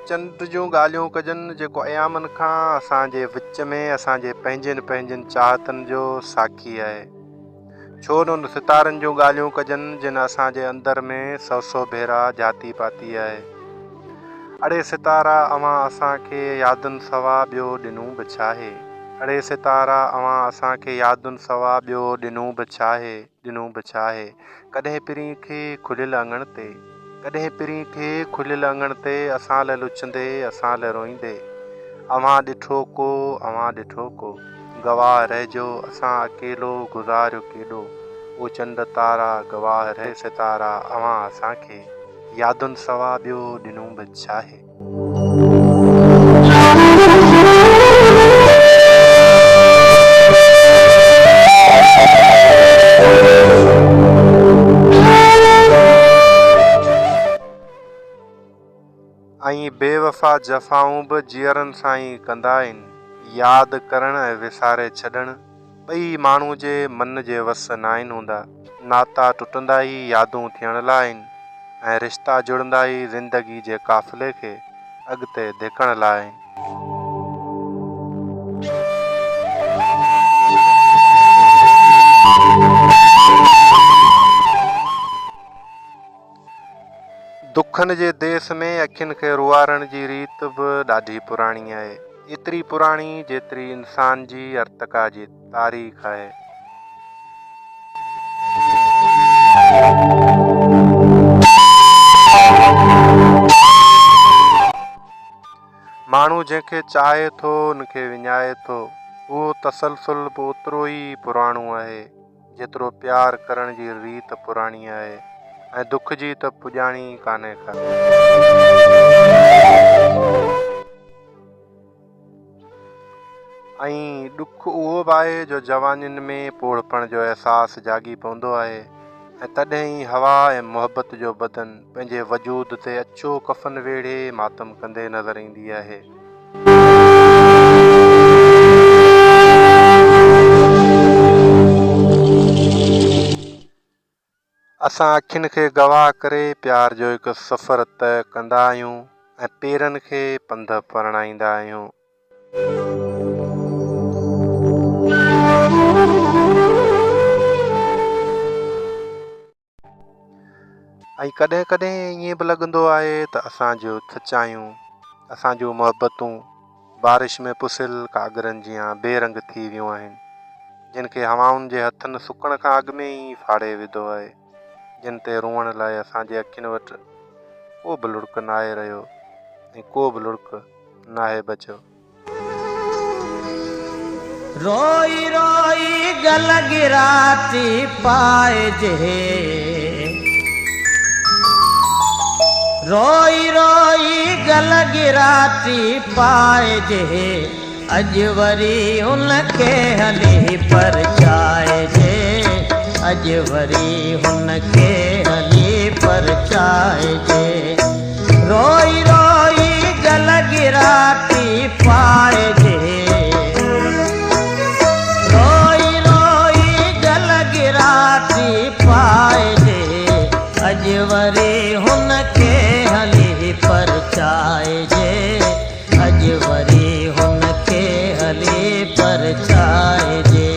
चंड जूं ॻाल्हियूं कजनि जेको अयामनि खां असांजे विच में असांजे पंहिंजनि चाहतनि जो साखी आहे। छो न उन सितारनि जूं ॻाल्हियूं कजनि जिन असांजे अंदर में सौ भेरा जाती पाती आहे। अड़े सितारा अवां असांखे यादुनि सवा ॿियो ॾिनूं बि छाहे। अड़े सितारा अवां असांखे यादुनि सवा ॿियो ॾिनूं बि छाहे। कॾहिं पिरीं खे खुलियल अङण ते असां लाइ लुचंदे असां लाइ रोईंदे अवां ॾिठो को गवाह रहिजो असां अकेलो गुज़ारियो केॾो। उहो चंड तारा गवाह रहे सितारा अवां असांखे यादुनि सवा ॿियो ॾिनूं बि छाहे। ऐं बेवफ़ा जफ़ाऊं बि जीअरनि सां ई कंदा आहिनि। यादि करण ऐं विसारे छॾण ॿई माण्हू जे मन जे वस न आहिनि हूंदा। नाता टुटंदा ई यादूं थियण लाइ आहिनि ऐं रिश्ता जुड़ंदा ई ज़िंदगी जे काफ़िले खे अॻिते धिकण लाइ आहिनि। दुखनि जे देस में अखियुनि खे रुआरण जी रीत बि ॾाढी पुराणी आहे। एतिरी पुराणी जेतिरी इंसान जी अर्तका जी तारीख़ आहे। माण्हू जंहिंखे चाहे थो उनखे विञाए थो। उहो तसलसल बि ओतिरो ई पुराणो आहे जेतिरो प्यार करण जी रीत पुराणी आहे ऐं दुख जी त पुॼाणी कान्हे का। ऐं ॾुख उहो बि आहे जो जवानियुनि में पोड़पण जो अहसासु जागी पवंदो आहे ऐं तॾहिं ई हवा ऐं मुहबत जो बदन पंहिंजे वजूद ते अछो कफ़न वेढ़े मातम कंदे नज़र ईंदी आहे। असां अखियुनि खे गवाह करे प्यार जो हिकु सफ़र तय कंदा आहियूं ऐं पेरनि खे पंध परणाईंदा आहियूं। ऐं कॾहिं कॾहिं ईअं बि लॻंदो आहे त असांजूं सचायूं असांजूं मुहबतूं बारिश में पुसियल कागरनि जियां बेरंग थी वियूं आहिनि जिन खे हवाउनि जे हथनि सुकण खां अॻु में ई फाड़े विधो आहे। जिन ते रुअण लाइ असांजे अखियुनि वटि को बि लुड़क न आहे रहियो ऐं को बि लुड़क न आहे बचियो। रोई रोई गल गिराती पाइजे रोई रोई गल गिराती पाइजे अॼु वरी उनखे हली परचाइजे अॼु वरी हुनखे हली परचाइजे। रोई रोई गल गिराती पाइजे रोई रोई गल गिराती पाइजे अॼु वरी हुनखे हली परचाइजे अॼु वरी हुनखे हली परचाइजे।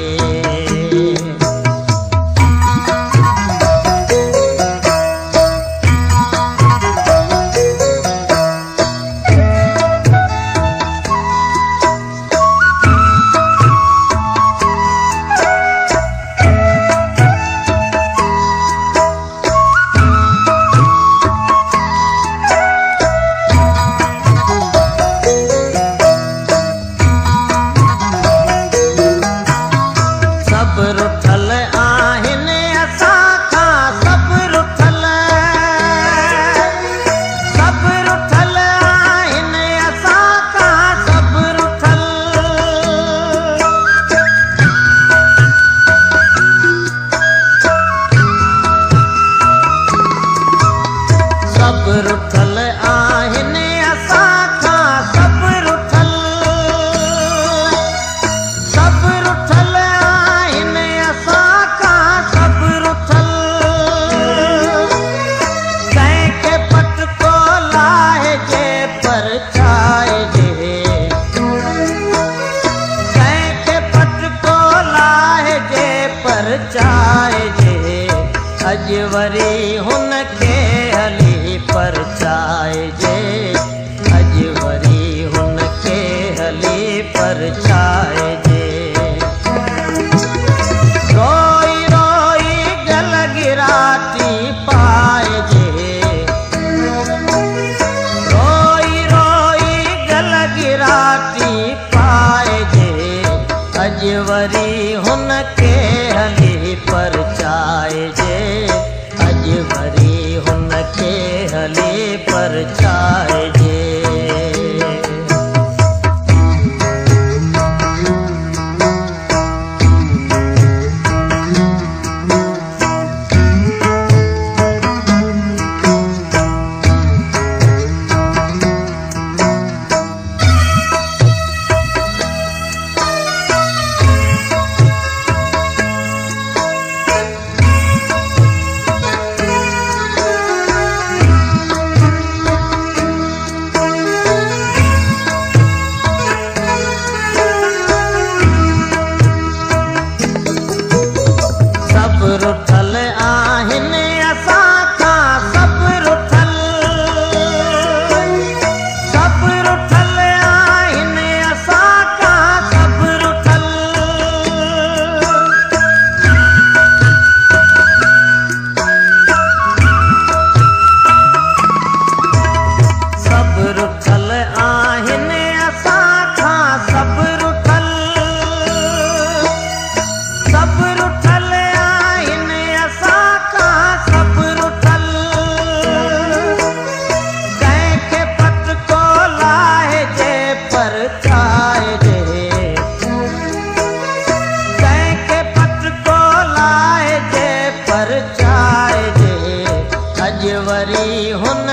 अॼु वरी हुन खे हली परछाइजे, अॼु वरी हुन खे हली परछाइजे। रोई रोई गल गिराती पाइजे, रोई रोई गल गिराती पाइजे, अॼु वरी हुन खे हली परछाइजे, अॼु वरी हुन खे हली परछाइजे। रुठल आहिनि असां खां सभु रुठल, सभु रुठल आहिनि असां खां सभु रुठल, सभु रुठल आहिनि असां खां सभु रुठल, सभु रुठल अॼु वरी हुन